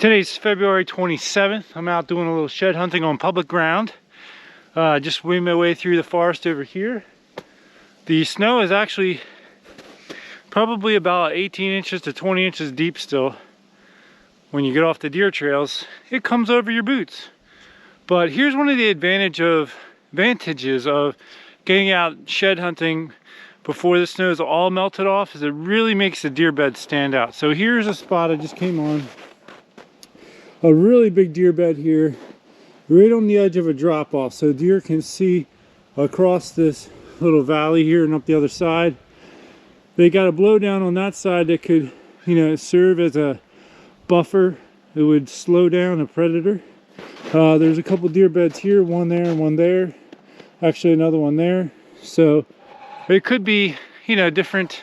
Today's February 27th. I'm out doing a little shed hunting on public ground. Just weaving my way through the forest over here. The snow is actually probably about 18 inches to 20 inches deep still. When you get off the deer trails, it comes over your boots. But here's one of the advantages of getting out shed hunting before the snow is all melted off, is it really makes the deer bed stand out. So here's a spot I just came on. A really big deer bed here, right on the edge of a drop off, so deer can see across this little valley here and up the other side. They got a blowdown on that side that could, serve as a buffer. It would slow down a predator. There's a couple deer beds here, one there and one there. Actually another one there. So it could be, different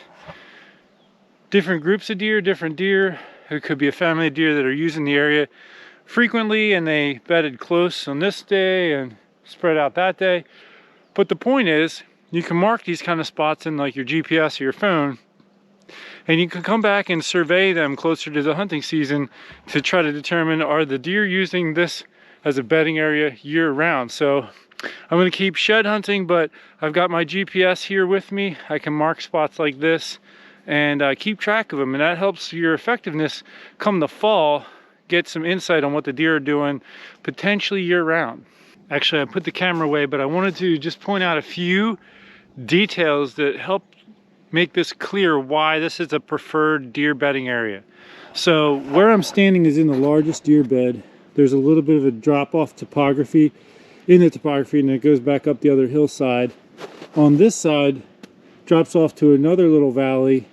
groups of deer, different deer. It could be a family of deer that are using the area frequently and they bedded close on this day and spread out that day. But the point is, you can mark these kind of spots in like your GPS or your phone, and you can come back and survey them closer to the hunting season to try to determine, are the deer using this as a bedding area year round? So I'm going to keep shed hunting, but I've got my GPS here with me. I can mark spots like this and keep track of them, and that helps your effectiveness come the fall, get some insight on what the deer are doing potentially year round. Actually, I put the camera away, but I wanted to just point out a few details that help make this clear why this is a preferred deer bedding area. So where I'm standing is in the largest deer bed. There's a little bit of a drop-off topography in the topography, and it goes back up the other hillside. On this side, drops off to another little valley.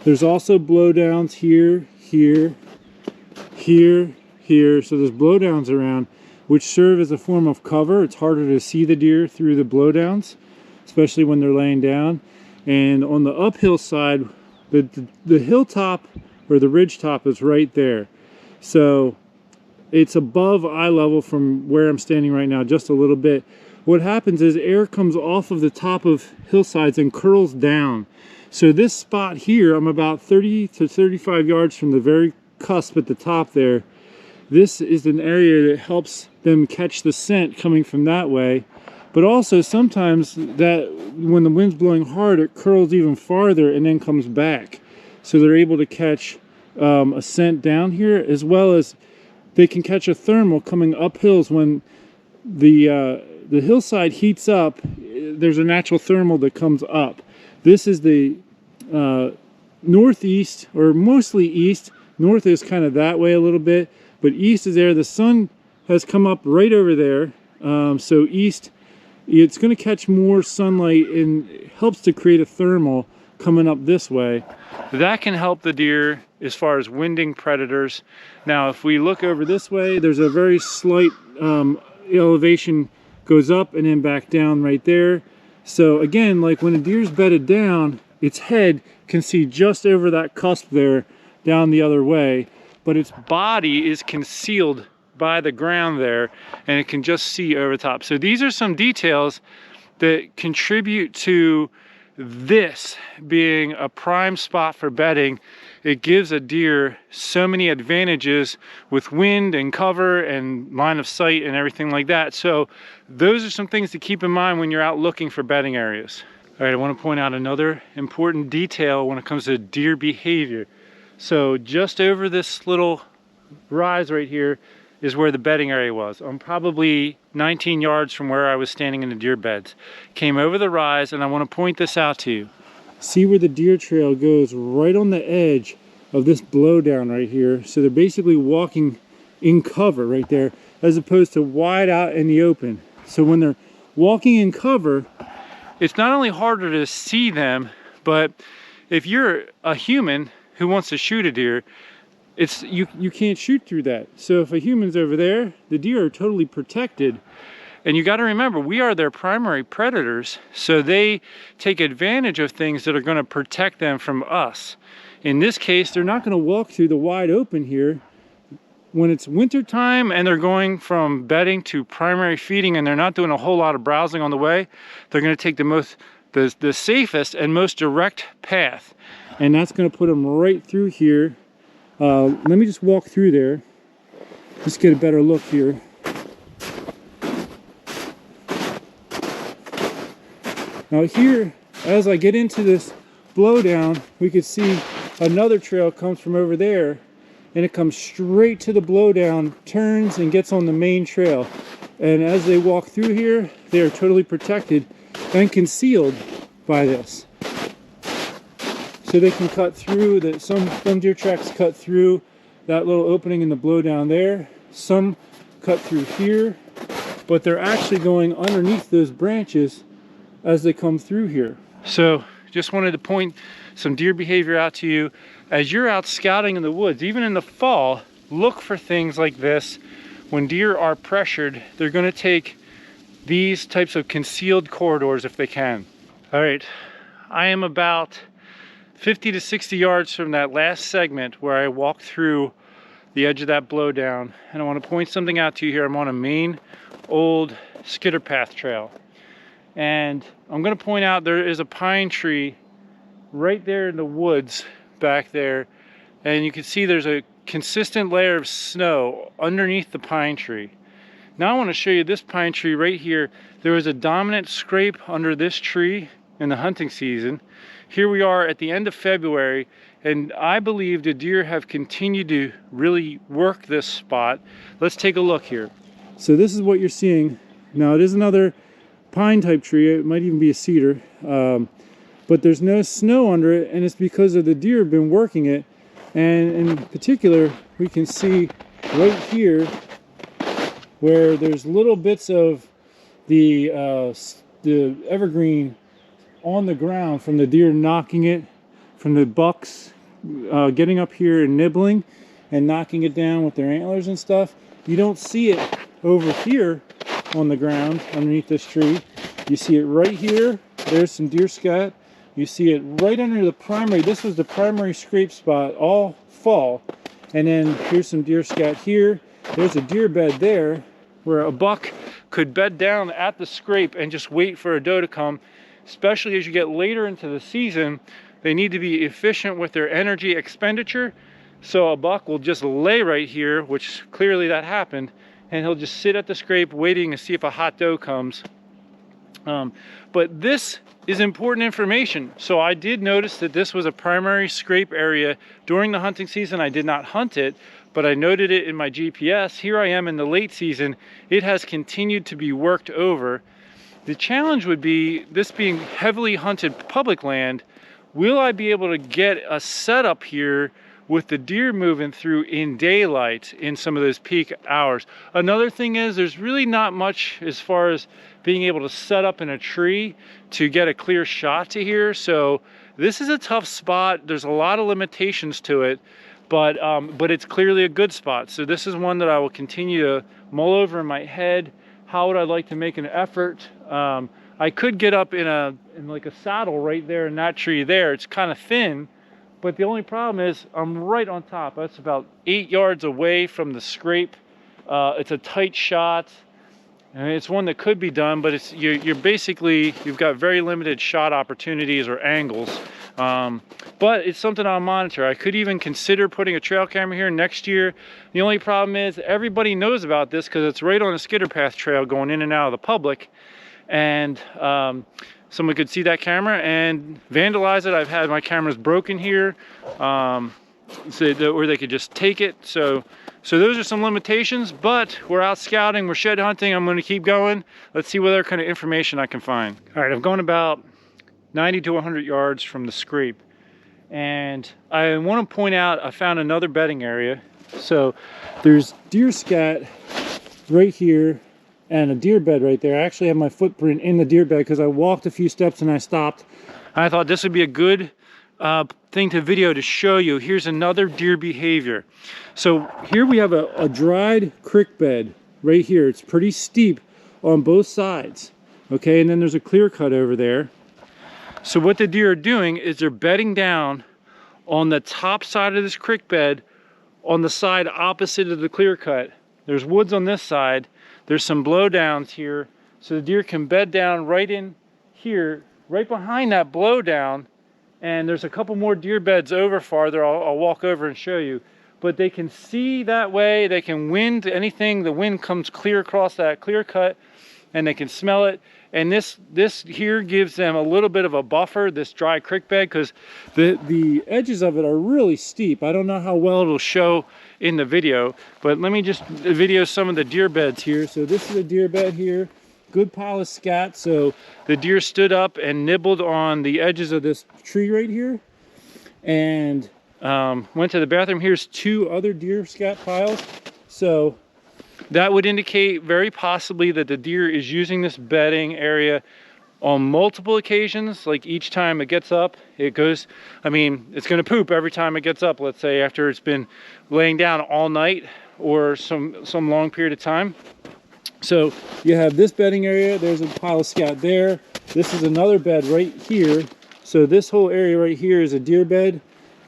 There's also blowdowns here, here, here, here. So there's blowdowns around, which serve as a form of cover. It's harder to see the deer through the blowdowns, especially when they're laying down. And on the uphill side, the hilltop or the ridge top is right there. So it's above eye level from where I'm standing right now, just a little bit. What happens is air comes off of the top of hillsides and curls down. So this spot here, I'm about 30 to 35 yards from the very cusp at the top there. This is an area that helps them catch the scent coming from that way. But also sometimes that when the wind's blowing hard, it curls even farther and then comes back. So they're able to catch a scent down here, as well as they can catch a thermal coming up hills. When the hillside heats up, there's a natural thermal that comes up. This is the northeast, or mostly east. North is kind of that way a little bit, but east is there. The sun has come up right over there. So east, it's going to catch more sunlight and helps to create a thermal coming up this way. That can help the deer as far as winding predators. Now, if we look over this way, there's a very slight elevation goes up and then back down right there. So again, like when a deer's bedded down, its head can see just over that cusp there down the other way, but its body is concealed by the ground there and it can just see over top. So these are some details that contribute to this being a prime spot for bedding. It gives a deer so many advantages with wind and cover and line of sight and everything like that. So those are some things to keep in mind when you're out looking for bedding areas. All right, I want to point out another important detail when it comes to deer behavior. So just over this little rise right here is where the bedding area was. I'm probably 19 yards from where I was standing in the deer beds. Came over the rise, and I want to point this out to you. See where the deer trail goes right on the edge of this blowdown right here. So they're basically walking in cover right there, as opposed to wide out in the open. So when they're walking in cover, it's not only harder to see them, but if you're a human who wants to shoot a deer, you can't shoot through that. So if a human's over there, the deer are totally protected. And you got to remember, we are their primary predators, so they take advantage of things that are going to protect them from us. In this case, they're not going to walk through the wide open here. When it's winter time and they're going from bedding to primary feeding and they're not doing a whole lot of browsing on the way, they're going to take the safest and most direct path. And that's going to put them right through here. Let me just walk through there. Let's get a better look here. Now here, as I get into this blowdown, we could see another trail comes from over there, and it comes straight to the blowdown, turns and gets on the main trail. And as they walk through here, they are totally protected and concealed by this. So they can cut through that. Some deer tracks cut through that little opening in the blowdown there. Some cut through here, but they're actually going underneath those branches as they come through here. So just wanted to point some deer behavior out to you. As you're out scouting in the woods, even in the fall, look for things like this. When deer are pressured, they're going to take these types of concealed corridors if they can. All right, I am about 50 to 60 yards from that last segment where I walked through the edge of that blowdown, and I want to point something out to you here. I'm on a main old skitter path trail, and I'm going to point out there is a pine tree right there in the woods back there, and you can see there's a consistent layer of snow underneath the pine tree. Now I want to show you this pine tree right here. There was a dominant scrape under this tree in the hunting season. Here we are at the end of February, and I believe the deer have continued to really work this spot. Let's take a look here. So this is what you're seeing. Now it is another pine type tree. It might even be a cedar, but there's no snow under it, and it's because of the deer have been working it. And in particular, we can see right here where there's little bits of the evergreen on the ground from the deer knocking it, from the bucks getting up here and nibbling and knocking it down with their antlers and stuff. You don't see it over here on the ground underneath this tree. You see it right here. There's some deer scat. You see it right under the primary. This was the primary scrape spot all fall. And then here's some deer scat here. There's a deer bed there where a buck could bed down at the scrape and just wait for a doe to come. Especially as you get later into the season, they need to be efficient with their energy expenditure. So a buck will just lay right here, which clearly that happened, and he'll just sit at the scrape waiting to see if a hot doe comes. But this is important information. So I did notice that this was a primary scrape area during the hunting season. I did not hunt it, but I noted it in my GPS. Here I am in the late season. It has continued to be worked over. The challenge would be, this being heavily hunted public land, will I be able to get a setup here with the deer moving through in daylight in some of those peak hours? Another thing is, there's really not much as far as being able to set up in a tree to get a clear shot to here. So this is a tough spot. There's a lot of limitations to it, but it's clearly a good spot. So this is one that I will continue to mull over in my head. How would I like to make an effort? I could get up in like a saddle right there in that tree there. It's kind of thin, but the only problem is I'm right on top. That's about 8 yards away from the scrape. It's a tight shot. And it's one that could be done, but it's you're basically, you've got very limited shot opportunities or angles. But it's something I'll monitor. I could even consider putting a trail camera here next year. The only problem is everybody knows about this because it's right on a skitter path trail going in and out of the public. And someone could see that camera and vandalize it. I've had my cameras broken here, or they could just take it. So those are some limitations, but we're out scouting, we're shed hunting. I'm going to keep going. Let's see what other kind of information I can find. All right, I've gone about 90 to 100 yards from the scrape, and I want to point out I found another bedding area. So there's deer scat right here and a deer bed right there. I actually have my footprint in the deer bed because I walked a few steps and I stopped. I thought this would be a good thing to video to show you. Here's another deer behavior. So here we have a dried creek bed right here. It's pretty steep on both sides. Okay, and then there's a clear cut over there. So what the deer are doing is they're bedding down on the top side of this creek bed on the side opposite of the clear cut. There's woods on this side. There's some blowdowns here. So the deer can bed down right in here, right behind that blowdown. And there's a couple more deer beds over farther. I'll walk over and show you. but they can see that way. They can wind anything. The wind comes clear across that clear cut, and they can smell it. And this here gives them a little bit of a buffer, this dry creek bed, because the edges of it are really steep. I don't know how well it'll show in the video, but let me just video some of the deer beds here. So this is a deer bed here, good pile of scat. So the deer stood up and nibbled on the edges of this tree right here, and went to the bathroom. Here's 2 other deer scat piles. So that would indicate very possibly that the deer is using this bedding area on multiple occasions. Like each time it gets up, it goes, I mean, it's going to poop every time it gets up, let's say after it's been laying down all night or some long period of time. So you have this bedding area, there's a pile of scat there. This is another bed right here. So this whole area right here is a deer bed.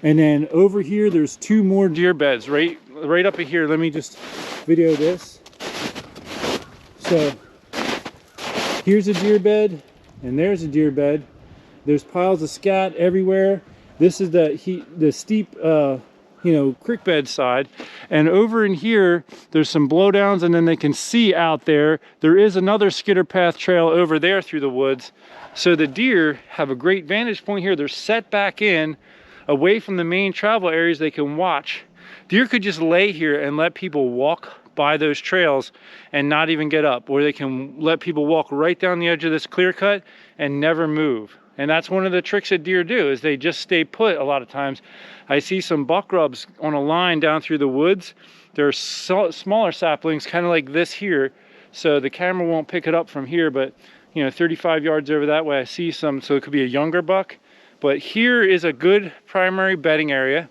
And then over here, there's 2 more deer beds right up in here. Let me just video this. So here's a deer bed, and there's a deer bed. There's piles of scat everywhere. This is the steep, you know, creek bed side. And over in here, there's some blowdowns, and then they can see out there. There is another skitter path trail over there through the woods. So the deer have a great vantage point here. They're set back in, away from the main travel areas. They can watch. Deer could just lay here and let people walk by those trails and not even get up, or they can let people walk right down the edge of this clear cut and never move. And that's one of the tricks that deer do, is they just stay put a lot of times. I see some buck rubs on a line down through the woods. They're smaller saplings, kind of like this here, so the camera won't pick it up from here, but you know, 35 yards over that way I see some, so it could be a younger buck. But here is a good primary bedding area.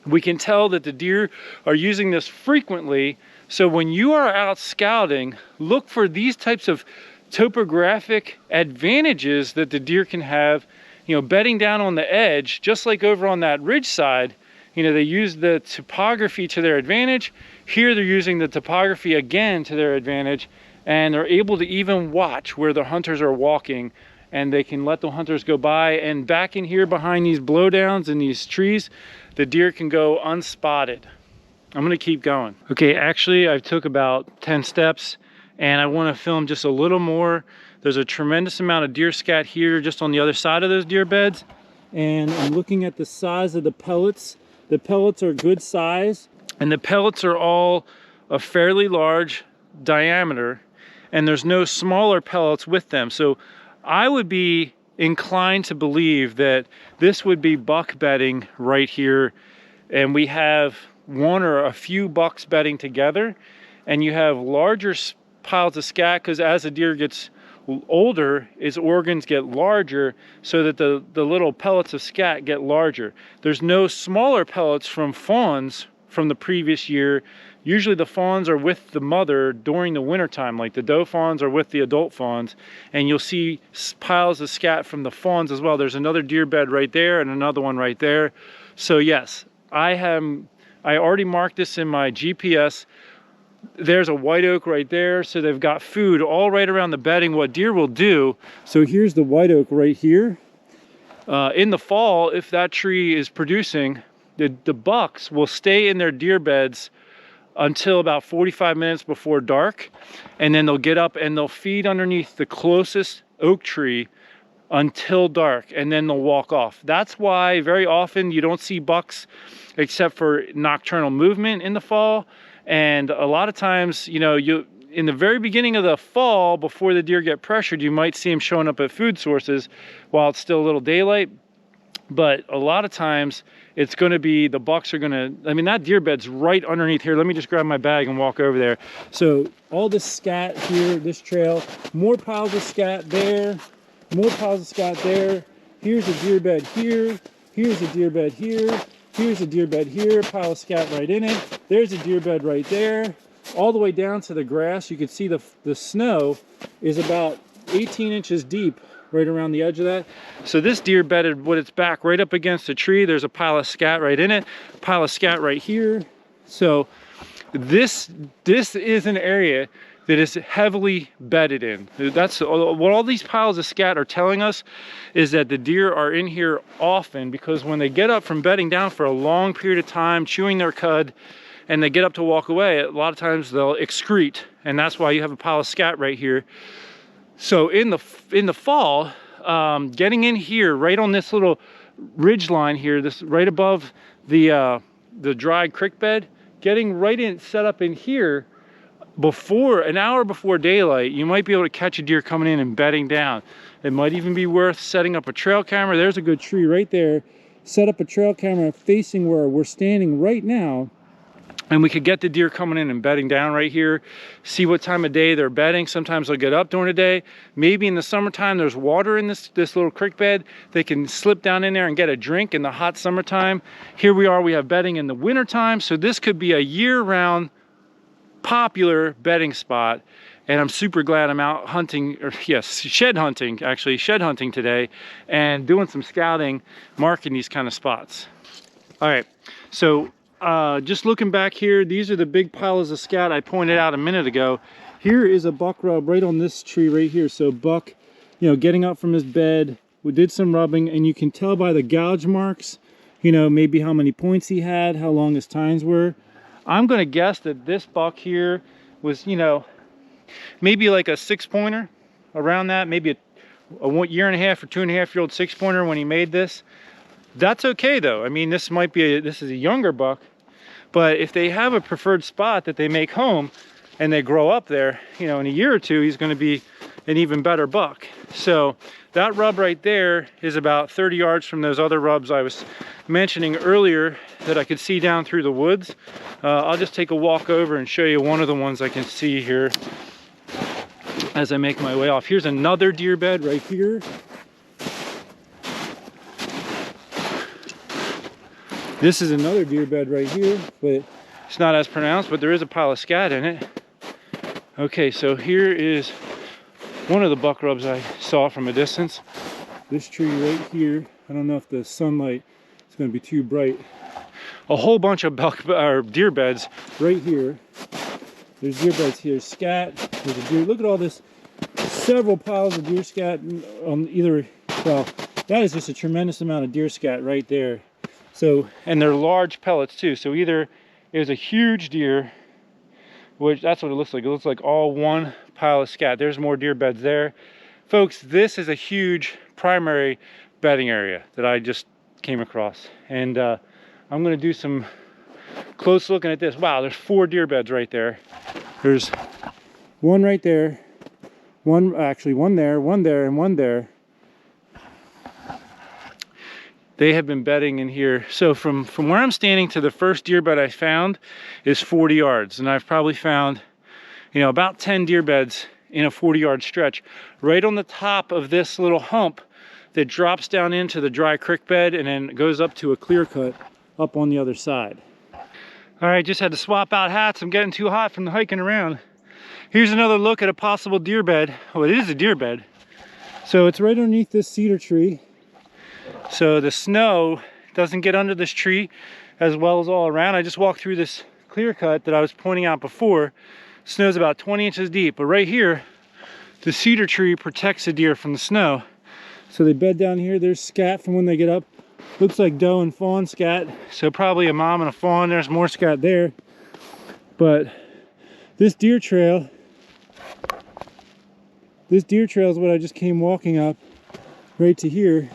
We can tell that the deer are using this frequently. So when you are out scouting, look for these types of topographic advantages that the deer can have. You know, bedding down on the edge, just like over on that ridge side, you know, they use the topography to their advantage. Here they're using the topography again to their advantage, and they're able to even watch where the hunters are walking, and they can let the hunters go by. And back in here behind these blowdowns and these trees, the deer can go unspotted. I'm gonna keep going. Okay, actually I took about 10 steps, and I wanna film just a little more. There's a tremendous amount of deer scat here just on the other side of those deer beds. And I'm looking at the size of the pellets. The pellets are good size, and the pellets are all a fairly large diameter, and there's no smaller pellets with them. So I would be inclined to believe that this would be buck bedding right here, and we have one or a few bucks bedding together, and you have larger piles of scat, because as the deer gets older, its organs get larger, so that the little pellets of scat get larger. There's no smaller pellets from fawns from the previous year. Usually the fawns are with the mother during the winter time, like the doe fawns are with the adult fawns, and you'll see piles of scat from the fawns as well. There's another deer bed right there and another one right there. So yes, I already marked this in my GPS. There's a white oak right there, so they've got food all right around the bedding. What deer will do, so here's the white oak right here. In the fall, if that tree is producing, the bucks will stay in their deer beds until about 45 minutes before dark, and then they'll get up and they'll feed underneath the closest oak tree until dark, and then they'll walk off. That's why very often you don't see bucks except for nocturnal movement in the fall. And a lot of times, you know, in the very beginning of the fall, before the deer get pressured, you might see them showing up at food sources while it's still a little daylight. But a lot of times it's going to be, the bucks are going to, I mean, that deer bed's right underneath here. Let me just grab my bag and walk over there. So all this scat here, this trail, more piles of scat there, more piles of scat there. Here's a deer bed here. Here's a deer bed here. Here's a deer bed here, pile of scat right in it. There's a deer bed right there. All the way down to the grass, you can see the snow is about 18 inches deep right around the edge of that. So this deer bedded with its back right up against a tree. There's a pile of scat right in it, pile of scat right here. So this is an area that is heavily bedded in. That's what all these piles of scat are telling us, is that the deer are in here often, because when they get up from bedding down for a long period of time, chewing their cud, and they get up to walk away, a lot of times they'll excrete, and that's why you have a pile of scat right here. So in the fall, getting in here, right on this little ridge line here, this right above the dry creek bed, getting right in, set up in here, before an hour before daylight, you might be able to catch a deer coming in and bedding down. It might even be worth setting up a trail camera. There's a good tree right there. Set up a trail camera facing where we're standing right now, and we could get the deer coming in and bedding down right here. See what time of day they're bedding. Sometimes they'll get up during the day. Maybe in the summertime there's water in this little creek bed. They can slip down in there and get a drink in the hot summertime. Here we are, we have bedding in the wintertime. So this could be a year-round popular bedding spot, and I'm super glad I'm out hunting, or yes, shed hunting today, and doing some scouting, marking these kind of spots. All right, so just looking back here, these are the big piles of scat I pointed out a minute ago. Here is a buck rub right on this tree right here. So buck, you know, getting up from his bed, we did some rubbing, and you can tell by the gouge marks, you know, maybe how many points he had, how long his tines were. I'm going to guess that this buck here was, you know, maybe like a 6-pointer, around that, maybe a 1.5 year or 2.5-year-old 6-pointer when he made this. That's okay though. I mean, this is a younger buck, but if they have a preferred spot that they make home and they grow up there, you know, in a year or two, he's going to be an even better buck. So that rub right there is about 30 yards from those other rubs I was mentioning earlier that I could see down through the woods. I'll just take a walk over and show you one of the ones I can see here as I make my way off. Here's another deer bed right here. This is another deer bed right here, but it's not as pronounced, but there is a pile of scat in it. Okay, so here is one of the buck rubs I saw from a distance. This tree right here, I don't know if the sunlight is going to be too bright. A whole bunch of deer beds right here. There's deer beds here, scat, there's a deer. Look at all this, several piles of deer scat on either, well, that is just a tremendous amount of deer scat right there. So, and they're large pellets too. So either it was a huge deer, which that's what it looks like. It looks like all one pile of scat. There's more deer beds there. Folks, this is a huge primary bedding area that I just came across. And I'm gonna do some close looking at this. Wow, there's 4 deer beds right there. There's one right there, one there, and one there. They have been bedding in here. So from where I'm standing to the first deer bed I found is 40 yards. And I've probably found, you know, about 10 deer beds in a 40-yard stretch right on the top of this little hump that drops down into the dry creek bed and then goes up to a clear cut up on the other side. All right, just had to swap out hats. I'm getting too hot from the hiking around. Here's another look at a possible deer bed. Oh, it is a deer bed. So it's right underneath this cedar tree. So the snow doesn't get under this tree as well as all around. I just walked through this clear cut that I was pointing out before. Snow's about 20 inches deep, but right here, the cedar tree protects the deer from the snow. So they bed down here. There's scat from when they get up. Looks like doe and fawn scat. So probably a mom and a fawn. There's more scat there. But this deer trail is what I just came walking up right to here.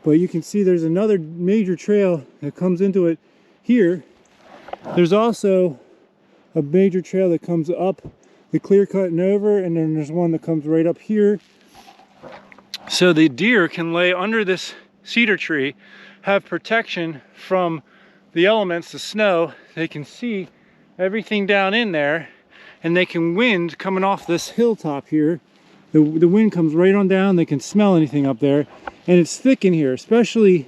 But you can see there's another major trail that comes into it here. There's also a major trail that comes up the clear cut and over, and then there's one that comes right up here. So the deer can lay under this cedar tree, have protection from the elements, the snow. They can see everything down in there, and they can wind coming off this hilltop here. The wind comes right on down. They can smell anything up there. And it's thick in here, especially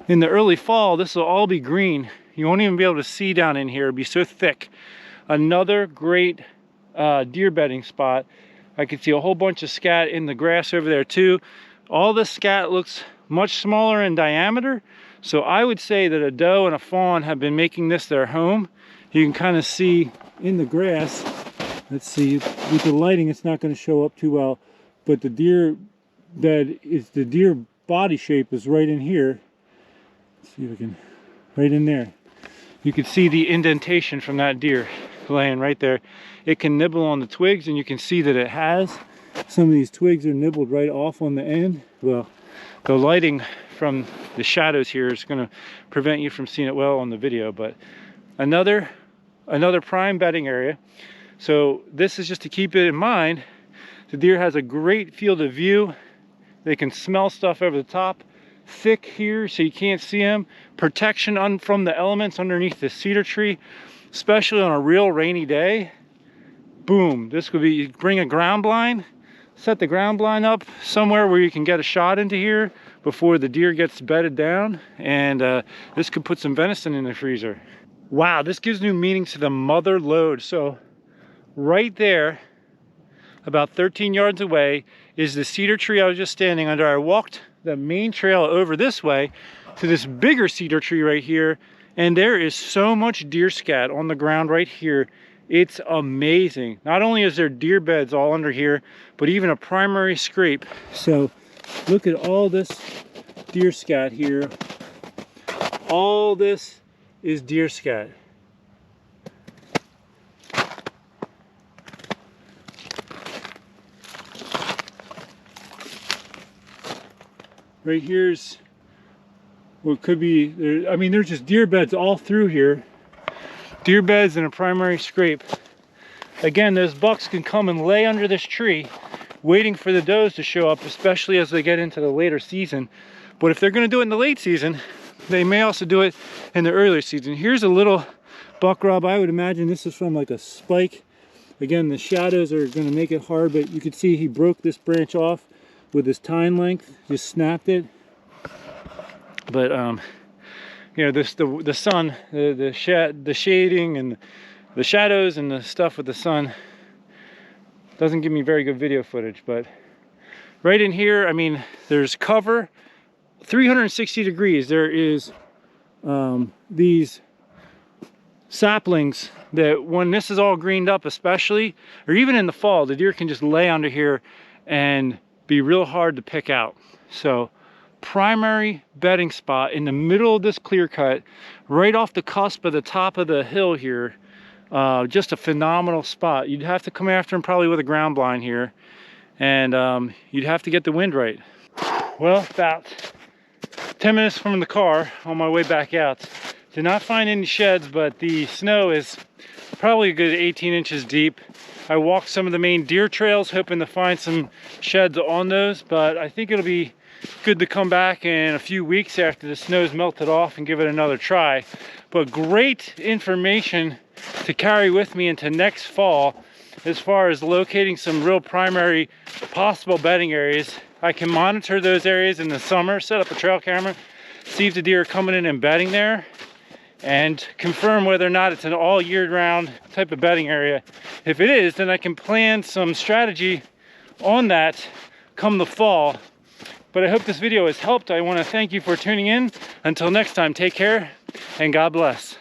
in the early fall. This will all be green. You won't even be able to see down in here. It'll be so thick. Another great deer bedding spot. I can see a whole bunch of scat in the grass over there too. All the scat looks much smaller in diameter. So I would say that a doe and a fawn have been making this their home. you can kind of see in the grass. Let's see, with the lighting it's not going to show up too well, but the deer bed is, the deer body shape is right in here. Let's see if we can, right in there. You can see the indentation from that deer laying right there. It can nibble on the twigs, and you can see that it has. Some of these twigs are nibbled right off on the end. Well, the lighting from the shadows here is going to prevent you from seeing it well on the video, but another prime bedding area. So this is just to keep it in mind. The deer has a great field of view. They can smell stuff over the top. Thick here so you can't see them. Protection from the elements underneath the cedar tree, especially on a real rainy day. Boom, this could be, you bring a ground blind, set the ground blind up somewhere where you can get a shot into here before the deer gets bedded down, and this could put some venison in the freezer. Wow, this gives new meaning to the mother lode. So right there, about 13 yards away, is the cedar tree I was just standing under. I walked the main trail over this way to this bigger cedar tree right here, and there is so much deer scat on the ground right here. It's amazing. Not only is there deer beds all under here, but even a primary scrape. So look at all this deer scat here. All this is deer scat. Right here's what could be there. I mean, there's just deer beds all through here. Deer beds and a primary scrape. Again, those bucks can come and lay under this tree waiting for the does to show up, especially as they get into the later season. But if they're going to do it in the late season, they may also do it in the earlier season. Here's a little buck rub. I would imagine this is from like a spike. Again, the shadows are going to make it hard, but you can see he broke this branch off with his tine length, just snapped it. But you know, the sun, the shading and the shadows and the stuff with the sun doesn't give me very good video footage. But right in here, I mean, there's cover 360 degrees. There is these saplings that when this is all greened up, especially, or even in the fall, the deer can just lay under here and be real hard to pick out. So primary bedding spot in the middle of this clear cut, right off the cusp of the top of the hill here. Just a phenomenal spot. You'd have to come after him probably with a ground blind here, and you'd have to get the wind right. Well, about 10 minutes from the car on my way back out. Did not find any sheds, but the snow is probably a good 18 inches deep. I walked some of the main deer trails hoping to find some sheds on those, but I think it'll be good to come back in a few weeks after the snow's melted off and give it another try. But great information to carry with me into next fall as far as locating some real primary possible bedding areas. I can monitor those areas in the summer, set up a trail camera, see if the deer are coming in and bedding there, and confirm whether or not it's an all year round type of bedding area. If it is, then I can plan some strategy on that come the fall. But I hope this video has helped. I want to thank you for tuning in. Until next time, take care and God bless.